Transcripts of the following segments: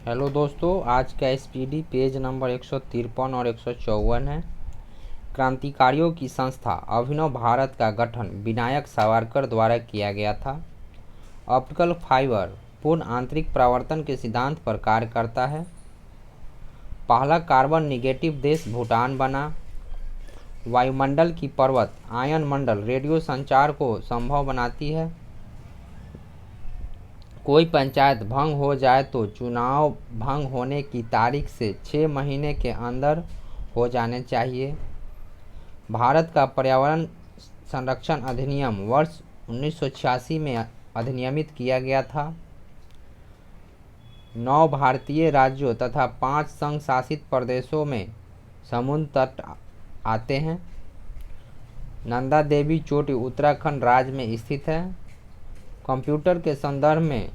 Hello दोस्तों, आज का एसपीडी पेज नंबर 153 और 154 है। क्रांतिकारियों की संस्था अभिनव भारत का गठन विनायक सावरकर द्वारा किया गया था। ऑप्टिकल फाइबर पूर्ण आंतरिक परावर्तन के सिद्धांत पर कार्य करता है। पहला कार्बन निगेटिव देश भूटान बना। वायुमंडल की पर्वत आयन मंडल रेडियो संचार को संभव बनाती है। कोई पंचायत भंग हो जाए तो चुनाव भंग होने की तारीख से 6 महीने के अंदर हो जाने चाहिए। भारत का पर्यावरण संरक्षण अधिनियम वर्ष 1986 में अधिनियमित किया गया था। 9 भारतीय राज्यों तथा 5 संघ शासित प्रदेशों में समुद्र तट आते हैं। नंदा देवी चोटी उत्तराखंड राज्य में स्थित है। कंप्यूटर के संदर्भ में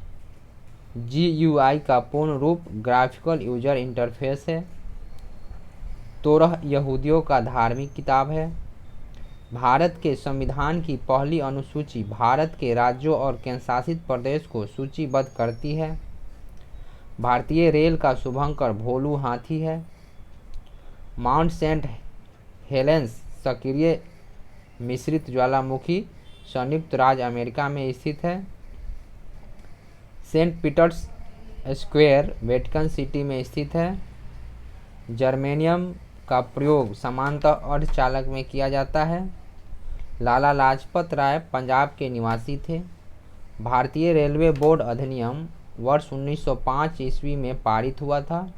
GUI का पूर्ण रूप ग्राफिकल यूजर इंटरफेस है। तोरह यहूदियों का धार्मिक किताब है। भारत के संविधान की पहली अनुसूची भारत के राज्यों और केंद्रशासित प्रदेश को सूचीबद्ध करती है। भारतीय रेल का शुभंकर भोलू हाथी है। माउंट सेंट हेलेंस सक्रिय मिश्रित ज्वालामुखी संयुक्त राज्य अमेरिका में स्थित है। Saint Peter's Square Vatican City में स्थित है। जर्मेनियम का प्रयोग समानांतर अर्धचालक में किया जाता है। लाला लाजपत राय पंजाब के निवासी थे। भारतीय रेलवे बोर्ड अधिनियम वर्ष 1905 ईस्वी में पारित हुआ था।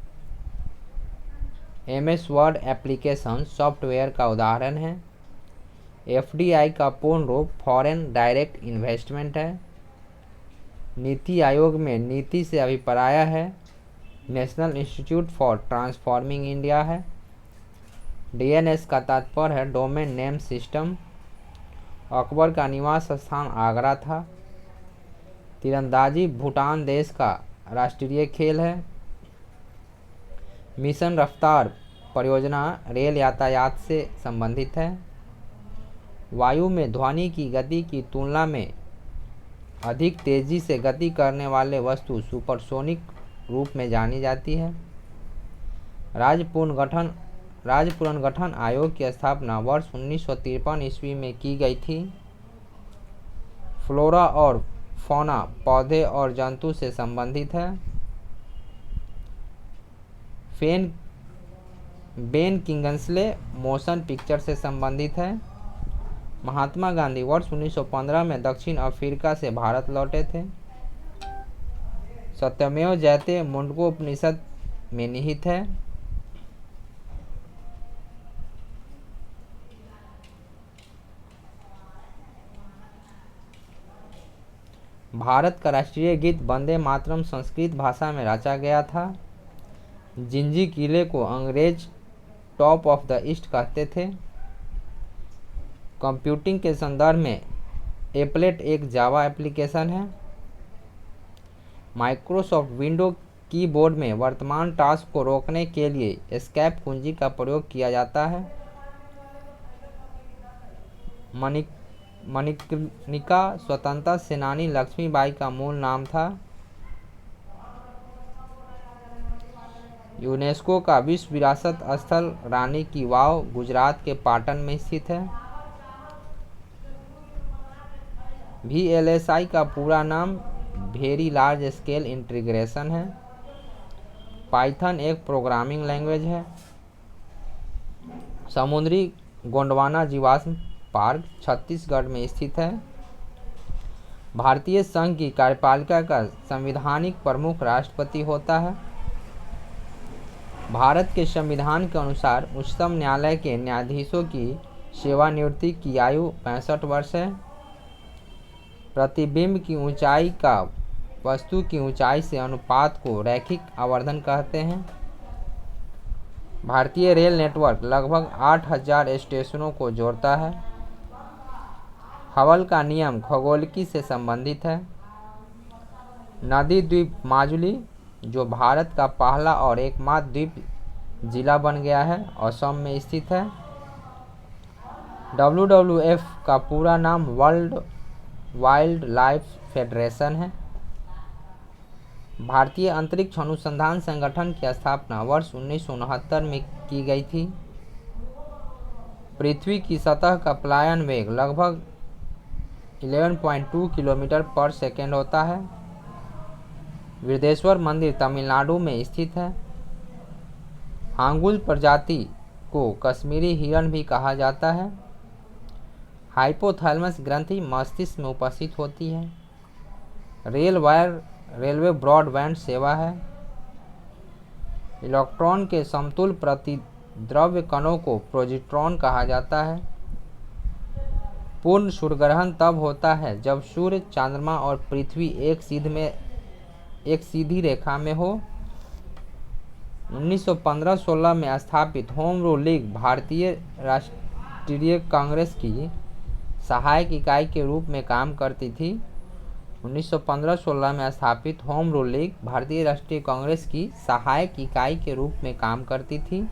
MS वर्ड एप्लीकेशन सॉफ्टवेयर का उदाहरण है। FDI का पूर्ण रूप फॉरेन डायरेक्ट इन्वेस्टमेंट है। नीति आयोग में नीति से अभिप्राय है national institute for transforming India है। DNS का तात्पर्य है डोमेन नेम सिस्टम। अकबर का निवास स्थान आगरा था। तीरंदाजी भूटान देश का राष्ट्रीय खेल है। मिशन रफ्तार परियोजना रेल यातायात से संबंधित है। वायु में ध्वनि की गति की तुलना में अधिक तेजी से गति करने वाले वस्तु सुपरसोनिक रूप में जानी जाती है। राज्य पुनर्गठन आयोग की स्थापना वर्ष 1953 ईस्वी में की गई थी। फ्लोरा और फौना पौधे और जंतु से संबंधित है। बेन किंग्सले मोशन पिक्चर से संबंधित है। महात्मा गांधी वर्ष 1915 में दक्षिण अफ्रीका से भारत लौटे थे। सत्यमेव जयते मुंडकोपनिषद में निहित है। भारत का राष्ट्रीय गीत वंदे मातरम संस्कृत भाषा में रचा गया था। जिंजी किले को अंग्रेज टॉप ऑफ द ईस्ट कहते थे। कंप्यूटिंग के संदर्भ में एप्लेट एक जावा एप्लीकेशन है। माइक्रोसॉफ्ट विंडो कीबोर्ड में वर्तमान टास्क को रोकने के लिए एस्केप कुंजी का प्रयोग किया जाता है। मणिकर्णिका स्वतंत्रता सेनानी लक्ष्मीबाई का मूल नाम था। यूनेस्को का विश्व विरासत स्थल रानी की वाव गुजरात के पाटन में स्थित है। VLSI का पूरा नाम वेरी लार्ज स्केल इंटीग्रेशन है। पाइथन एक प्रोग्रामिंग लैंग्वेज है। समुद्री गोंडवाना जीवाश्म पार्क छत्तीसगढ़ में स्थित है। भारतीय संघ की कार्यपालिका का संवैधानिक प्रमुख राष्ट्रपति होता है। भारत के संविधान के अनुसार उच्चतम न्यायालय के न्यायाधीशों की सेवानिवृत्ति की आयु 65 वर्ष है। प्रतिबिंब की ऊंचाई का वस्तु की ऊंचाई से अनुपात को रैखिक आवर्धन कहते हैं। भारतीय रेल नेटवर्क लगभग 8000 स्टेशनों को जोड़ता है। हबल का नियम खगोलिकी से संबंधित है। नदी द्वीप माजुली जो भारत का पहला और एकमात्र द्वीप जिला बन गया है, असम में स्थित है। WWF का पूरा नाम वर्ल्ड वाइल्ड लाइफ फेडरेशन है। भारतीय अंतरिक्ष अनुसंधान संगठन की स्थापना वर्ष 1969 में की गई थी। पृथ्वी की सतह का पलायन वेग लगभग 11.2 किलोमीटर पर सेकेंड होता है। बृहदेश्वर मंदिर तमिलनाडु में स्थित है। हांगुल प्रजाति को कश्मीरी हिरण भी कहा जाता है। हाइपोथैलेमस ग्रंथि मस्तिष्क में उपस्थित होती है। रेल वायर रेलवे ब्रॉडबैंड सेवा है। इलेक्ट्रॉन के समतुल्य प्रतिद्रव्य कणों को पोजिट्रॉन कहा जाता है। पूर्ण सूर्यग्रहण तब होता है जब सूर्य, चंद्रमा और पृथ्वी एक सीधी रेखा में हो। 1915-16 में स्थापित होम रूल लीग भारतीय राष्ट्रीय कांग्रेस की सहायक इकाई के रूप में काम करती थी। 1915-16 में स्थापित होम रूल लीग भारतीय राष्ट्रीय कांग्रेस की सहायक इकाई के रूप में काम करती थी।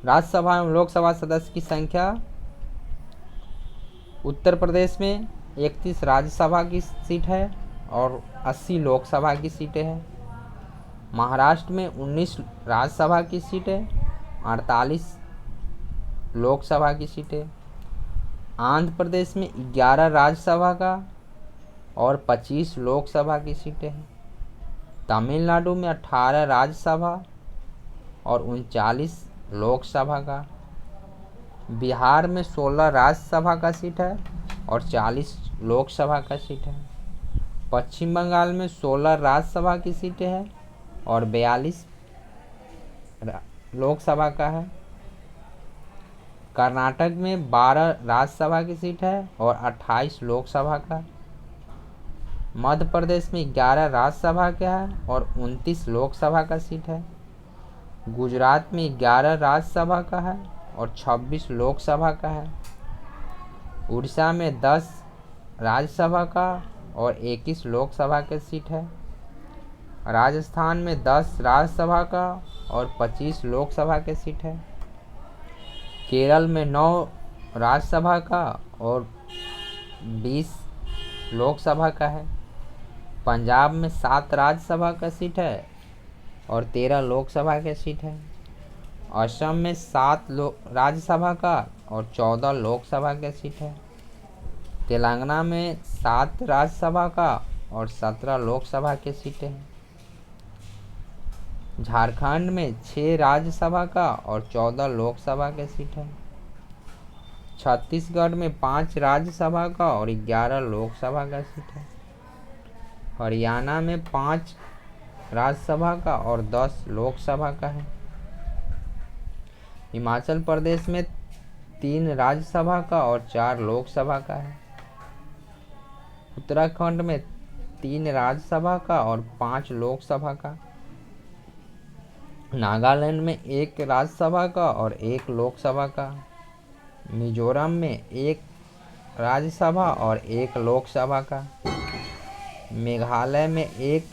राज्यसभा एवं लोकसभा सदस्य की संख्या उत्तर प्रदेश में 31 राज्यसभा की सीट है और 80 लोकसभा की सीटें हैं। महाराष्ट्र में 19 राज्यसभा की सीटें, 48 लोकसभा की सीटें। आंध्र प्रदेश में 11 राज्यसभा का और 25 लोकसभा की सीटें हैं। तमिलनाडु में 18 राज्यसभा और 39 लोकसभा का। बिहार में 16 राज्यसभा का सीट है और 40 लोकसभा का सीट है। पश्चिम बंगाल में 16 राज्यसभा की सीटें हैं और 42 लोकसभा का है। कर्नाटक में 12 राज्यसभा की सीट है और 28 लोकसभा का। मध्य प्रदेश में 11 राज्यसभा का है और 29 लोकसभा का सीट है। गुजरात में 11 राज्यसभा का है और 26 लोकसभा का है। उड़ीसा में 10 राज्यसभा का और 21 लोकसभा की सीट है। राजस्थान में 10 राज्यसभा का और 25 लोकसभा की सीट है। केरल में 9 राज्यसभा का और 20 लोकसभा का है। पंजाब में 7 राज्यसभा का सीट है और 13 लोकसभा की सीट है। असम में 7 राज्यसभा का और 14 लोकसभा की सीट है। तेलंगाना में 7 राज्यसभा का और 17 लोकसभा की सीटें हैं। झारखंड में 6 राज्यसभा का और 14 लोकसभा की सीट है। छत्तीसगढ़ में 5 राज्यसभा का और 11 लोकसभा का सीट है। हरियाणा में 5 राज्यसभा का और 10 लोकसभा का है। हिमाचल प्रदेश में 3 राज्यसभा का और 4 लोकसभा का है। उत्तराखंड में 3 राज्यसभा का और 5 लोकसभा का। नागालैंड में 1 राज्यसभा का और 1 लोकसभा का। मिजोरम में 1 राज्यसभा और 1 लोकसभा का। मेघालय में 1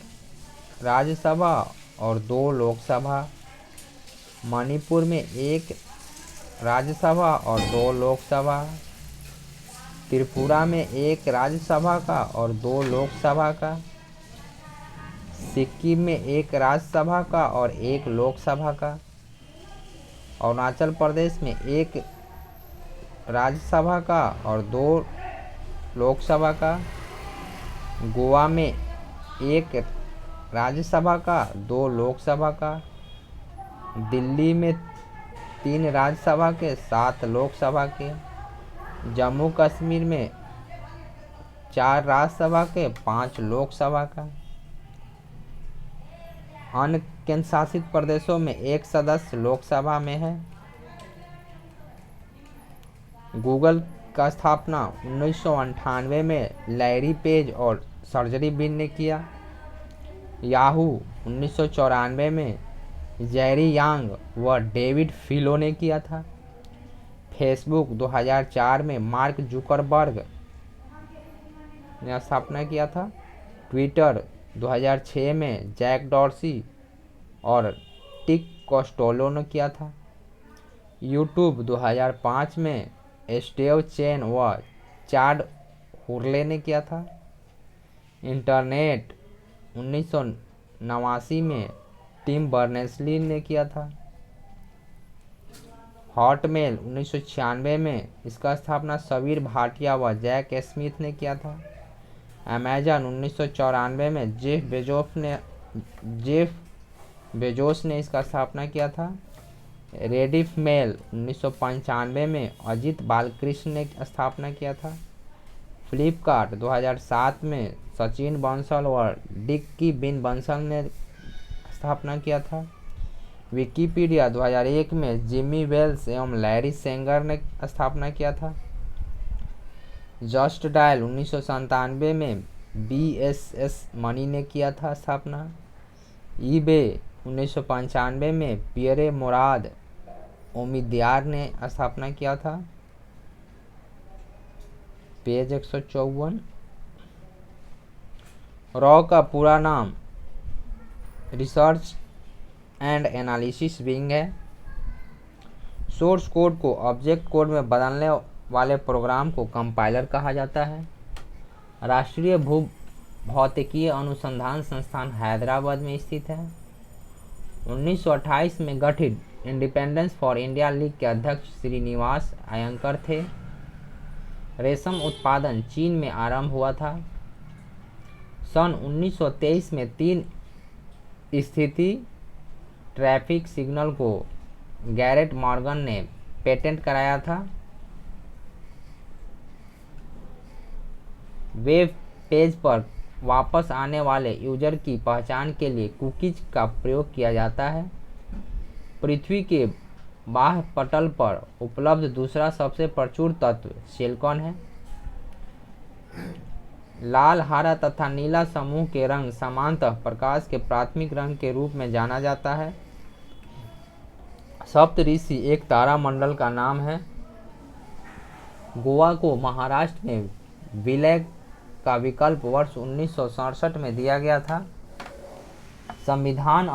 राज्यसभा और 2 लोकसभा। मणिपुर में 1 राज्यसभा और 2 लोकसभा। त्रिपुरा में 1 राज्यसभा का और 2 लोकसभा का। सिक्किम में 1 राज्यसभा का और 1 लोकसभा का। अरुणाचल प्रदेश में 1 राज्यसभा का और 2 लोकसभा का। गोवा में 1 राज्यसभा का 2 लोकसभा का। दिल्ली में 3 राज्यसभा के 7 लोकसभा के। जम्मू कश्मीर में 4 राज्यसभा के 5 लोकसभा का। अन्य केंद्र शासित प्रदेशों में 1 सदस्य लोकसभा में है। गूगल का स्थापना 1998 में लैरी पेज और सर्जरी बिन ने किया। याहू 1994 में जेरी यांग व डेविड फिलो ने किया था। फेसबुक 2004 में मार्क जुकरबर्ग ने स्थापना किया था। ट्विटर 2006 में जैक डॉर्सी और टिक कॉस्टोलो ने किया था। यूट्यूब 2005 में स्टीव चेन व चाड हुर्ले ने किया था। इंटरनेट 1989 में टिम बर्नर्स-ली ने किया था। हॉटमेल 1996 में इसका स्थापना सबीर भाटिया व जैक स्मिथ ने किया था। अमेजन 1994 में जेफ बेजोस ने इसका स्थापना किया था। रेडिफ मेल 1995 में अजित बालकृष्ण ने स्थापना किया था। फ्लिपकार्ट 2007 में सचिन बंसल और डिक्की बिन बंसल ने स्थापना किया था। विकिपीडिया 2001 में जिमी वेल्स एवं लैरी सेंगर ने स्थापना किया था। जस्ट डायल 1997 में BSS मनी ने किया था स्थापना। ईबे 1995 में पियरे मुराद ओमिद्यार ने स्थापना किया था। पेज 154। रॉ का पूरा नाम रिसर्च एंड एनालिसिस विंग है। सोर्स कोड को ऑब्जेक्ट कोड में बदलने वाले प्रोग्राम को कंपाइलर कहा जाता है। राष्ट्रीय भौतिकीय अनुसंधान संस्थान हैदराबाद में स्थित है। 1928 में गठित इंडिपेंडेंस फॉर इंडिया लीग के अध्यक्ष श्रीनिवास अयंकर थे। रेशम उत्पादन चीन में आरंभ हुआ था। सन 1923 में 3 स्थिति ट्रैफिक सिग्नल को गैरेट मॉर्गन ने पेटेंट कराया था। वेब पेज पर वापस आने वाले यूजर की पहचान के लिए कुकीज का प्रयोग किया जाता है। पृथ्वी के बाह्य पटल पर उपलब्ध दूसरा सबसे प्रचुर तत्व सिलिकॉन है। लाल, हरा तथा नीला समूह के रंग समानतः प्रकाश के प्राथमिक रंग के रूप में जाना जाता है। सप्तऋषि एक तारामंडल का नाम है। गोवा को महाराष्ट्र में विलय का विकल्प वर्ष 1967 में दिया गया था। सविनय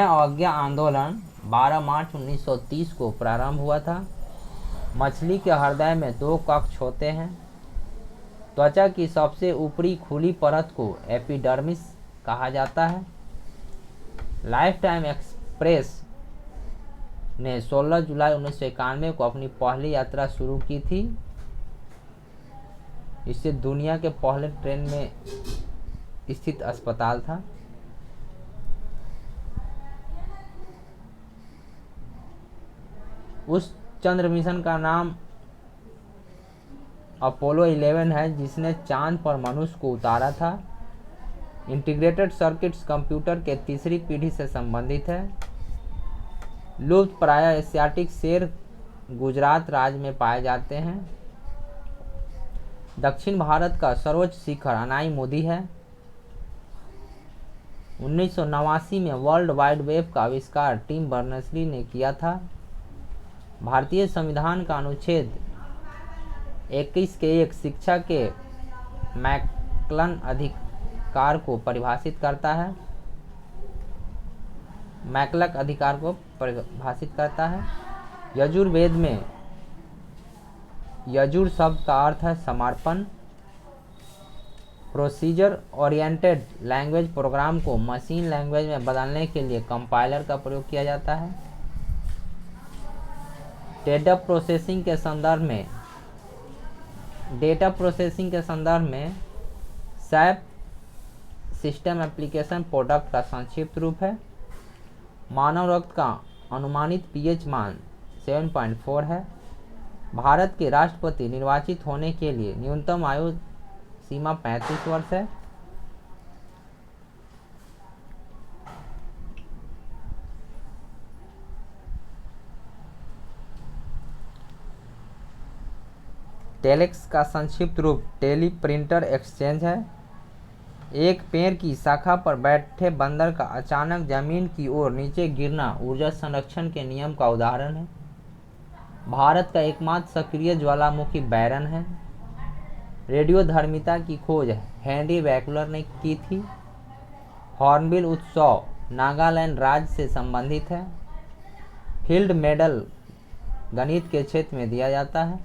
अवज्ञा आंदोलन 12 मार्च 1930 को प्रारंभ हुआ था। मछली के हृदय में 2 कक्ष होते हैं। त्वचा की सबसे ऊपरी खुली परत को एपिडर्मिस कहा जाता है। लाइफ टाइम एक्सप्रेस ने 16 जुलाई 1991 को अपनी पहली यात्रा शुरू की थी। इससे दुनिया के पहले ट्रेन में स्थित अस्पताल था। उस चंद्र मिशन का नाम अपोलो 11 है, जिसने चांद पर मनुष्य को उतारा था। इंटीग्रेटेड सर्किट्स कंप्यूटर के तीसरी पीढ़ी से संबंधित है। लुप्त प्राय एशियाटिक शेर गुजरात राज्य में पाए जाते हैं। दक्षिण भारत का सर्वोच्च शिखर अनाई मोदी है। 1989 में वर्ल्ड वाइड वेब का आविष्कार टिम बर्नर्स-ली ने किया था। भारतीय संविधान का अनुच्छेद 21 के 1 शिक्षा के मैकलन अधिकार को परिभाषित करता है। मैकलक अधिकार को परिभाषित करता है। यजुर्वेद में यजुर शब्द का अर्थ है समर्पण। प्रोसीजर ओरिएंटेड लैंग्वेज प्रोग्राम को मशीन लैंग्वेज में बदलने के लिए कंपाइलर का प्रयोग किया जाता है। डेटा प्रोसेसिंग के संदर्भ में सैप सिस्टम एप्लीकेशन प्रोडक्ट का संक्षिप्त रूप है। मानव रक्त का अनुमानित पीएच मान 7.4 है। भारत के राष्ट्रपति निर्वाचित होने के लिए न्यूनतम आयु सीमा 35 वर्ष है। टेलेक्स का संक्षिप्त रूप टेली प्रिंटर एक्सचेंज है। एक पेड़ की शाखा पर बैठे बंदर का अचानक जमीन की ओर नीचे गिरना ऊर्जा संरक्षण के नियम का उदाहरण है। भारत का एकमात्र सक्रिय ज्वालामुखी बैरन है। रेडियोधर्मिता की खोज हेनरी बैकलर ने की थी। हॉर्नबिल उत्सव नागालैंड राज्य से संबंधित है। फील्ड मेडल गणित के क्षेत्र में दिया जाता है।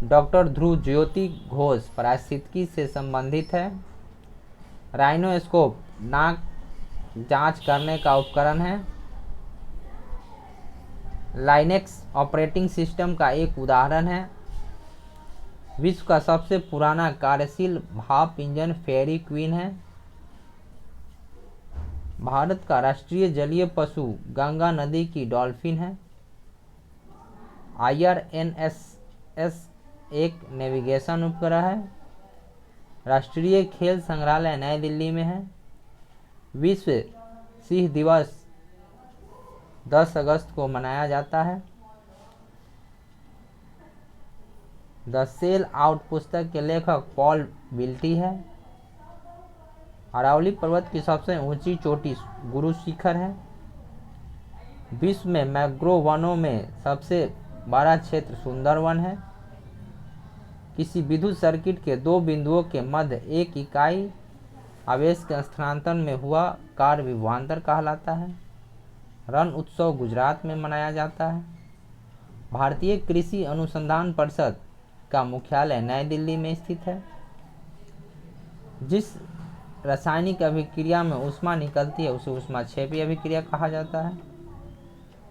डॉक्टर ध्रुव ज्योति घोष पारिस्थितिकी से संबंधित है। राइनोस्कोप नाक जांच करने का उपकरण है। लाइनेक्स ऑपरेटिंग सिस्टम का एक उदाहरण है। विश्व का सबसे पुराना कार्यशील भाप इंजन फेरी क्वीन है। भारत का राष्ट्रीय जलीय पशु गंगा नदी की डॉल्फिन है। IRNSS एक नेविगेशन उपग्रह है। राष्ट्रीय खेल संग्रहालय नई दिल्ली में है। विश्व सिंह दिवस 10 अगस्त को मनाया जाता है। द सेल आउट पुस्तक के लेखक पॉल विल्टी है। अरावली पर्वत की सबसे ऊंची चोटी गुरु शिखर है। विश्व में मैंग्रोव वनों में सबसे बड़ा क्षेत्र सुंदरवन है। किसी विद्युत सर्किट के दो बिंदुओं के मध्य एक इकाई आवेश के स्थानांतरण में हुआ कार्य विभवांतर कहलाता है। रण उत्सव गुजरात में मनाया जाता है। भारतीय कृषि अनुसंधान परिषद का मुख्यालय नई दिल्ली में स्थित है। जिस रासायनिक अभिक्रिया में ऊष्मा निकलती है उसे ऊष्माक्षेपी अभिक्रिया कहा जाता है।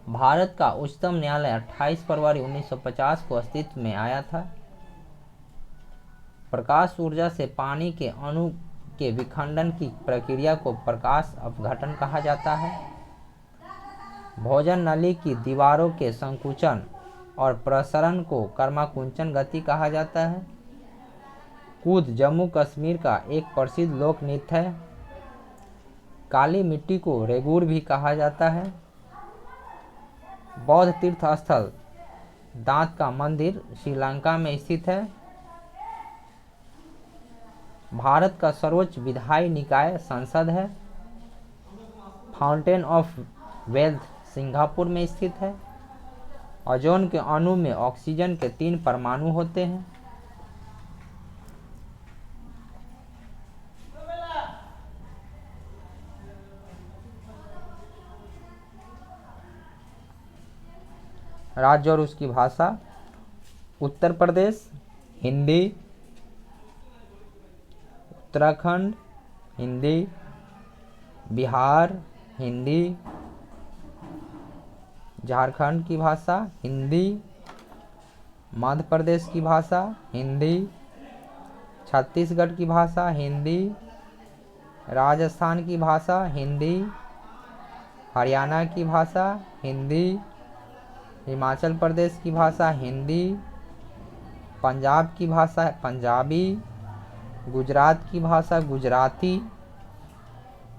भारत का उच्चतम न्यायालय 28 फरवरी 1950 को अस्तित्व में आया था। प्रकाश ऊर्जा से पानी के अणु के विखंडन की प्रक्रिया को प्रकाश अपघटन कहा जाता है। भोजन नली की दीवारों के संकुचन और प्रसरण को कर्माकुंचन गति कहा जाता है। कूद जम्मू कश्मीर का एक प्रसिद्ध लोक नृत्य है। काली मिट्टी को रेगुर भी कहा जाता है। बौद्ध तीर्थ स्थल दांत का मंदिर श्रीलंका में स्थित है। भारत का सर्वोच्च विधायी निकाय संसद है। फाउंटेन ऑफ वेल्थ सिंगापुर में स्थित है। ओजोन के अणु में ऑक्सीजन के 3 परमाणु होते हैं। राज्य और उसकी भाषा। उत्तर प्रदेश हिंदी, उत्तराखंड हिंदी, बिहार हिंदी, झारखंड की भाषा हिंदी, मध्य प्रदेश की भाषा हिंदी, छत्तीसगढ़ की भाषा हिंदी, राजस्थान की भाषा हिंदी, हरियाणा की भाषा हिंदी, हिमाचल प्रदेश की भाषा हिंदी, पंजाब की भाषा पंजाबी, गुजरात की भाषा गुजराती,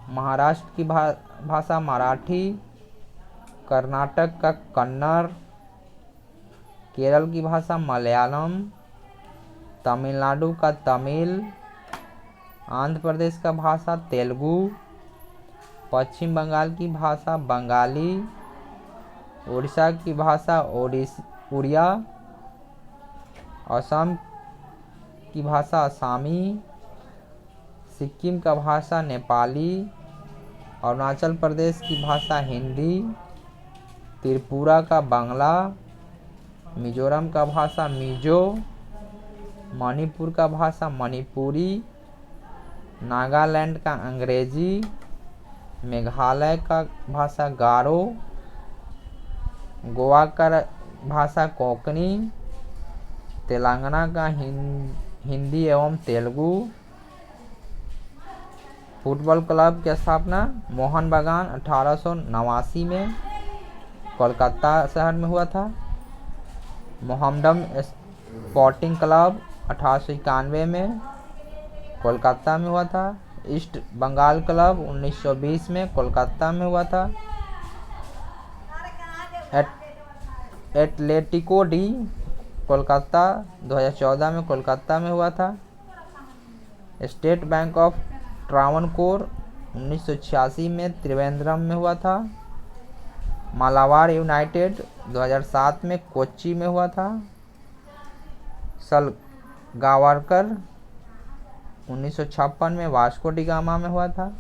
महाराष्ट्र की भाषा मराठी, कर्नाटक का कन्नड़, केरल की भाषा मलयालम, तमिलनाडु का तमिल, आंध्र प्रदेश का भाषा तेलुगु, पश्चिम बंगाल की भाषा बंगाली, उड़ीसा की भाषा उड़िया, असम की भाषा असमी, सिक्किम का भाषा नेपाली, अरुणाचल प्रदेश की भाषा हिंदी, त्रिपुरा का बांग्ला, मिजोरम का भाषा मिजो, मणिपुर का भाषा मणिपुरी, नागालैंड का अंग्रेजी, मेघालय का भाषा गारो, गोवा का भाषा कोंकणी, तेलंगाना का हिंदी एवं तेलुगु। फुटबॉल क्लब की स्थापना मोहन बागान 1889 में कोलकाता शहर में हुआ था। मोहम्मडन स्पोर्टिंग क्लब 1891 में कोलकाता में हुआ था। ईस्ट बंगाल क्लब 1920 में कोलकाता में हुआ था। एटलेटिको डी कोलकाता 2014 में कोलकाता में हुआ था। स्टेट बैंक ऑफ ट्रावनकोर 1986 में त्रिवेंद्रम में हुआ था। मालाबार यूनाइटेड 2007 में कोच्चि में हुआ था। सलगावरकर 1956 में वास्को डी गामा में हुआ था।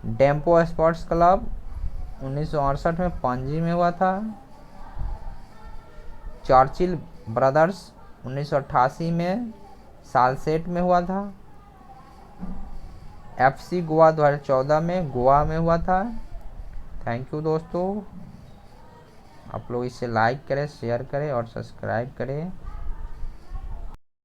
डेम्पो स्पोर्ट्स क्लब 1968 में पणजी में हुआ था। चर्चिल ब्रदर्स 1988 में सालसेट में हुआ था। FC गोवा 2014 में गोवा में हुआ था। थैंक यू दोस्तों, आप लोग इसे लाइक करें, शेयर करें और सब्सक्राइब करें।